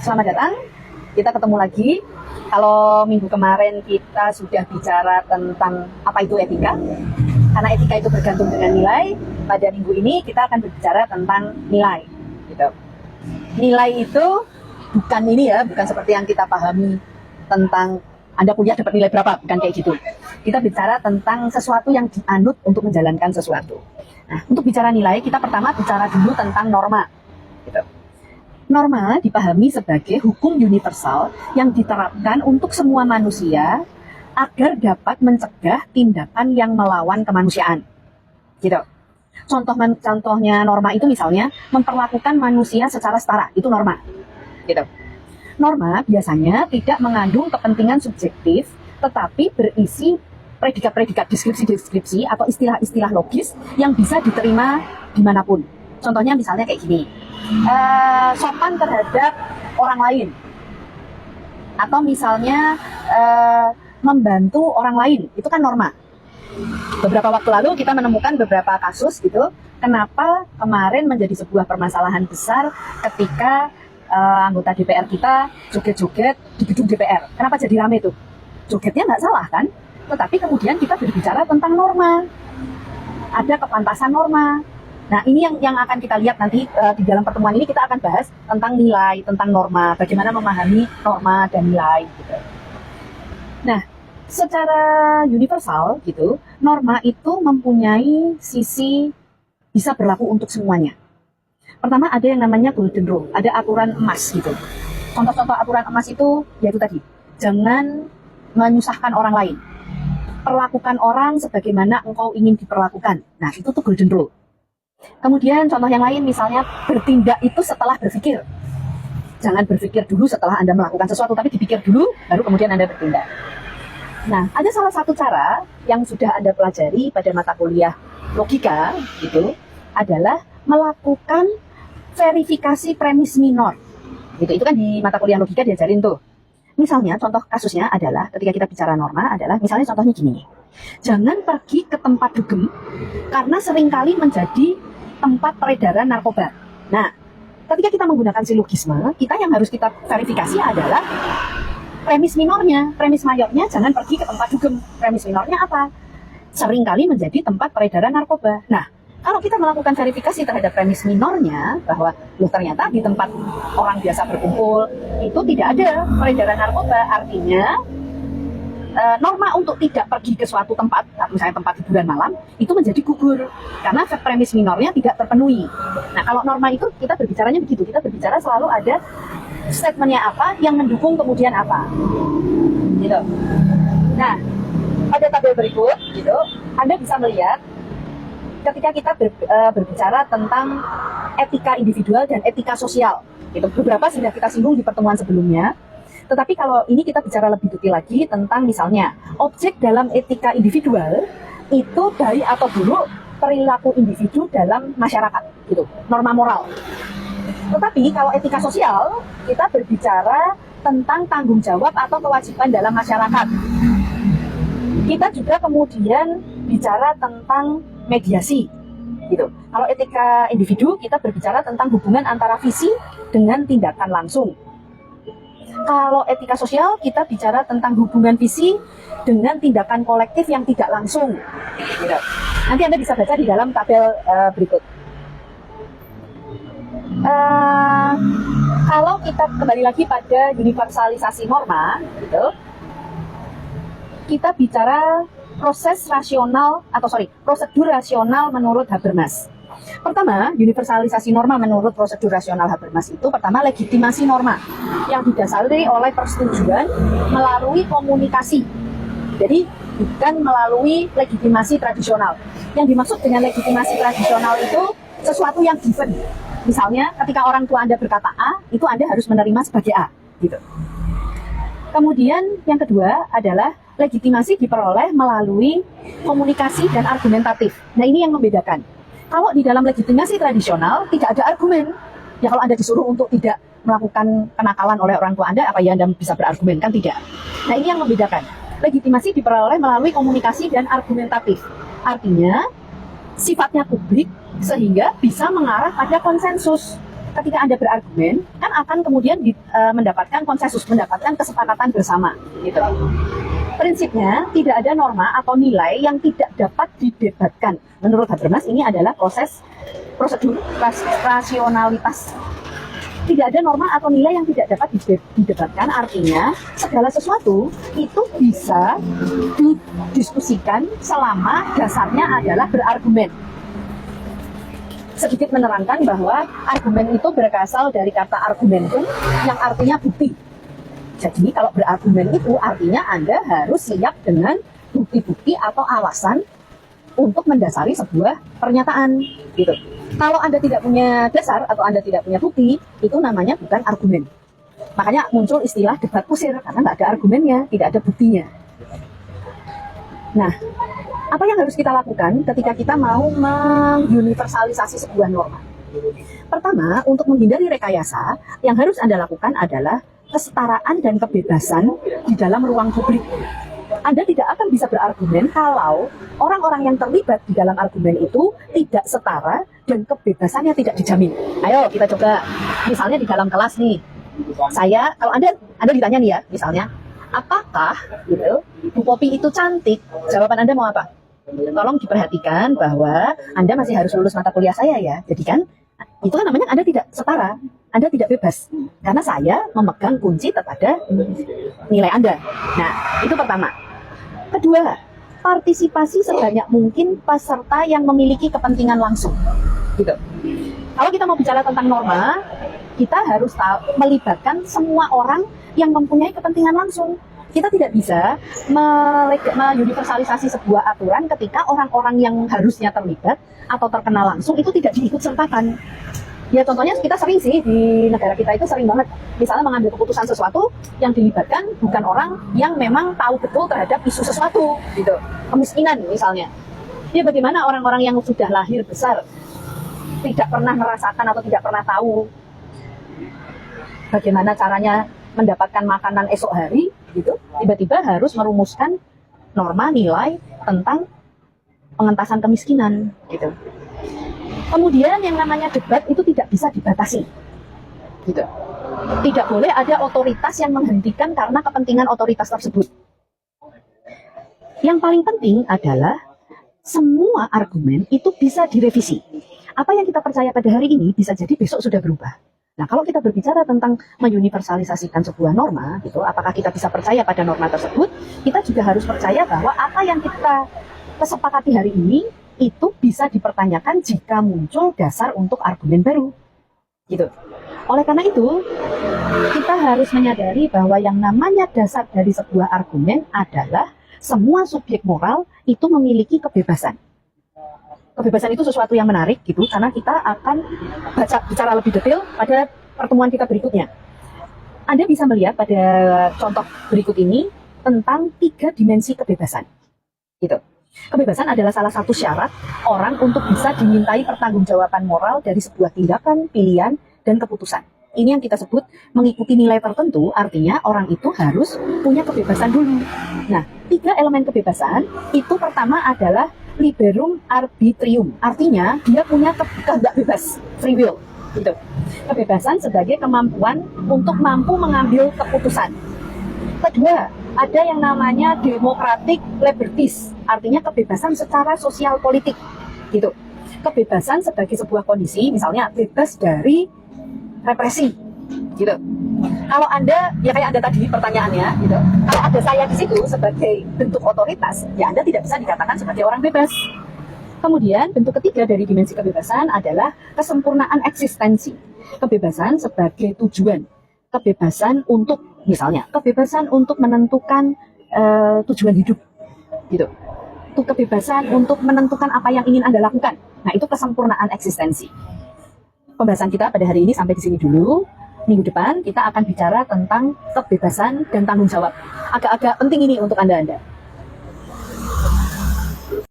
Selamat datang, kita ketemu lagi. Kalau minggu kemarin kita sudah bicara tentang apa itu etika, karena etika itu bergantung dengan nilai. Pada minggu ini kita akan berbicara tentang nilai, gitu. Nilai itu bukan ini ya, bukan seperti yang kita pahami tentang Anda kuliah dapat nilai berapa, bukan kayak gitu. Kita bicara tentang sesuatu yang dianut untuk menjalankan sesuatu. Nah, untuk bicara nilai, kita pertama bicara dulu tentang norma, gitu. Norma dipahami sebagai hukum universal yang diterapkan untuk semua manusia agar dapat mencegah tindakan yang melawan kemanusiaan. Gitu. Contohnya norma itu misalnya memperlakukan manusia secara setara, itu norma. Gitu. Norma biasanya tidak mengandung kepentingan subjektif, tetapi berisi predikat-predikat, deskripsi-deskripsi atau istilah-istilah logis yang bisa diterima dimanapun. Contohnya misalnya kayak gini. Sopan terhadap orang lain, atau misalnya membantu orang lain, itu kan norma. Beberapa waktu lalu kita menemukan beberapa kasus gitu, kenapa kemarin menjadi sebuah permasalahan besar ketika anggota DPR kita joget-joget di gedung DPR. Kenapa jadi rame tuh? Jogetnya nggak salah kan? Tetapi kemudian kita berbicara tentang norma, ada kepantasan norma. Nah, ini yang akan kita lihat nanti di dalam pertemuan ini. Kita akan bahas tentang nilai, tentang norma, bagaimana memahami norma dan nilai gitu. Nah, secara universal gitu, norma itu mempunyai sisi bisa berlaku untuk semuanya. Pertama ada yang namanya golden rule, ada aturan emas gitu. Contoh-contoh aturan emas itu yaitu tadi, jangan menyusahkan orang lain. Perlakukan orang sebagaimana engkau ingin diperlakukan. Nah, itu tuh golden rule. Kemudian contoh yang lain misalnya bertindak itu setelah berpikir. Jangan berpikir dulu setelah Anda melakukan sesuatu, tapi dipikir dulu baru kemudian Anda bertindak. Nah, ada salah satu cara yang sudah Anda pelajari pada mata kuliah logika gitu, adalah melakukan verifikasi premis minor. Gitu, itu kan di mata kuliah logika diajarin tuh. Misalnya contoh kasusnya adalah ketika kita bicara norma adalah misalnya contohnya gini. Jangan pergi ke tempat dugem karena seringkali menjadi tempat peredaran narkoba. Nah, ketika kita menggunakan silogisme, kita yang harus kita verifikasi adalah premis minornya. Premis mayornya jangan pergi ke tempat dugem. Premis minornya apa? Seringkali menjadi tempat peredaran narkoba. Nah, kalau kita melakukan verifikasi terhadap premis minornya, bahwa loh ternyata di tempat orang biasa berkumpul itu tidak ada peredaran narkoba, artinya norma untuk tidak pergi ke suatu tempat, misalnya tempat hiburan malam, itu menjadi gugur karena premis minornya tidak terpenuhi. Nah, kalau norma itu kita berbicaranya begitu, kita berbicara selalu ada statementnya apa yang mendukung kemudian apa, gitu. Nah, pada tabel berikut, gitu, Anda bisa melihat ketika kita berbicara tentang etika individual dan etika sosial, gitu. Beberapa sudah kita singgung di pertemuan sebelumnya. Tetapi kalau ini kita bicara lebih detail lagi tentang misalnya objek dalam etika individual itu baik atau buruk perilaku individu dalam masyarakat, gitu, norma moral. Tetapi kalau etika sosial kita berbicara tentang tanggung jawab atau kewajiban dalam masyarakat. Kita juga kemudian bicara tentang mediasi, gitu. Kalau etika individu kita berbicara tentang hubungan antara visi dengan tindakan langsung. Kalau etika sosial kita bicara tentang hubungan visi dengan tindakan kolektif yang tidak langsung. Gitu. Nanti Anda bisa baca di dalam tabel berikut. Kalau kita kembali lagi pada universalisasi norma, gitu, kita bicara prosedur rasional menurut Habermas. Pertama, universalisasi norma menurut prosedur rasional Habermas itu pertama legitimasi norma yang didasari oleh persetujuan melalui komunikasi. Jadi bukan melalui legitimasi tradisional. Yang dimaksud dengan legitimasi tradisional itu sesuatu yang given. Misalnya ketika orang tua Anda berkata A, itu Anda harus menerima sebagai A, gitu. Kemudian yang kedua adalah legitimasi diperoleh melalui komunikasi dan argumentatif. Nah, ini yang membedakan. Kalau di dalam legitimasi tradisional tidak ada argumen. Ya kalau Anda disuruh untuk tidak melakukan kenakalan oleh orang tua Anda, apa ya Anda bisa berargumen? Kan tidak. Nah, ini yang membedakan. Legitimasi diperoleh melalui komunikasi dan argumentatif. Artinya sifatnya publik sehingga bisa mengarah pada konsensus. ketika Anda berargumen, kan akan kemudian mendapatkan konsensus, mendapatkan kesepakatan bersama. Gitu. Prinsipnya, tidak ada norma atau nilai yang tidak dapat didebatkan. Menurut Habermas, ini adalah prosedur rasionalitas. Tidak ada norma atau nilai yang tidak dapat didebatkan, artinya segala sesuatu itu bisa didiskusikan selama dasarnya adalah berargumen. Sedikit menerangkan bahwa argumen itu berasal dari kata argumentum yang artinya bukti. Jadi kalau berargumen itu artinya Anda harus siap dengan bukti-bukti atau alasan untuk mendasari sebuah pernyataan gitu. Kalau Anda tidak punya dasar atau Anda tidak punya bukti, itu namanya bukan argumen. Makanya muncul istilah debat kusir karena nggak ada argumennya, tidak ada buktinya. Nah, apa yang harus kita lakukan ketika kita mau menguniversalisasi sebuah norma? Pertama, untuk menghindari rekayasa, yang harus Anda lakukan adalah kesetaraan dan kebebasan di dalam ruang publik. Anda tidak akan bisa berargumen kalau orang-orang yang terlibat di dalam argumen itu tidak setara dan kebebasannya tidak dijamin. Ayo kita coba, misalnya di dalam kelas nih, kalau Anda ditanya nih ya, misalnya, apakah gitu, Bu Popi itu cantik? Jawaban Anda mau apa? Tolong diperhatikan bahwa Anda masih harus lulus mata kuliah saya ya. Jadi kan, itu kan namanya Anda tidak setara, Anda tidak bebas. Karena saya memegang kunci kepada nilai Anda. Nah, itu pertama. Kedua, partisipasi sebanyak mungkin peserta yang memiliki kepentingan langsung. Gitu. Kalau kita mau bicara tentang norma, kita harus melibatkan semua orang yang mempunyai kepentingan langsung. Kita tidak bisa menguniversalisasi sebuah aturan ketika orang-orang yang harusnya terlibat atau terkena langsung itu tidak diikut-sertakan. Ya contohnya kita sering sih di negara kita itu sering banget misalnya mengambil keputusan sesuatu yang dilibatkan bukan orang yang memang tahu betul terhadap isu sesuatu gitu. Kemiskinan misalnya. Ya bagaimana orang-orang yang sudah lahir besar tidak pernah merasakan atau tidak pernah tahu bagaimana caranya mendapatkan makanan esok hari gitu, tiba-tiba harus merumuskan norma nilai tentang pengentasan kemiskinan gitu. Kemudian yang namanya debat itu tidak bisa dibatasi. Gitu. Tidak boleh ada otoritas yang menghentikan karena kepentingan otoritas tersebut. Yang paling penting adalah semua argumen itu bisa direvisi. Apa yang kita percaya pada hari ini bisa jadi besok sudah berubah. Nah, kalau kita berbicara tentang menguniversalisasikan sebuah norma, gitu, apakah kita bisa percaya pada norma tersebut? Kita juga harus percaya bahwa apa yang kita kesepakati hari ini itu bisa dipertanyakan jika muncul dasar untuk argumen baru. Gitu. Oleh karena itu, kita harus menyadari bahwa yang namanya dasar dari sebuah argumen adalah semua subjek moral itu memiliki kebebasan. Kebebasan itu sesuatu yang menarik gitu, karena kita akan bicara lebih detail pada pertemuan kita berikutnya. Anda bisa melihat pada contoh berikut ini tentang 3 dimensi kebebasan. Gitu. Kebebasan adalah salah satu syarat orang untuk bisa dimintai pertanggungjawaban moral dari sebuah tindakan, pilihan, dan keputusan. Ini yang kita sebut mengikuti nilai tertentu, artinya orang itu harus punya kebebasan dulu. Nah, 3 elemen kebebasan itu pertama adalah liberum arbitrium, artinya dia punya kehendak bebas, free will. Gitu. Kebebasan sebagai kemampuan untuk mampu mengambil keputusan. Kedua, ada yang namanya democratic liberties, artinya kebebasan secara sosial politik. Gitu. Kebebasan sebagai sebuah kondisi, misalnya bebas dari represi. Gitu. Kalau Anda, ya kayak Anda tadi pertanyaannya, gitu. Kalau ada saya di situ sebagai bentuk otoritas, ya Anda tidak bisa dikatakan sebagai orang bebas. Kemudian bentuk ketiga dari dimensi kebebasan adalah kesempurnaan eksistensi. Kebebasan sebagai tujuan. Kebebasan untuk, misalnya, kebebasan untuk menentukan tujuan hidup. Gitu. Itu kebebasan untuk menentukan apa yang ingin Anda lakukan. Nah, itu kesempurnaan eksistensi. Pembahasan kita pada hari ini sampai di sini dulu. Minggu depan kita akan bicara tentang kebebasan dan tanggung jawab. Agak-agak penting ini untuk Anda-Anda.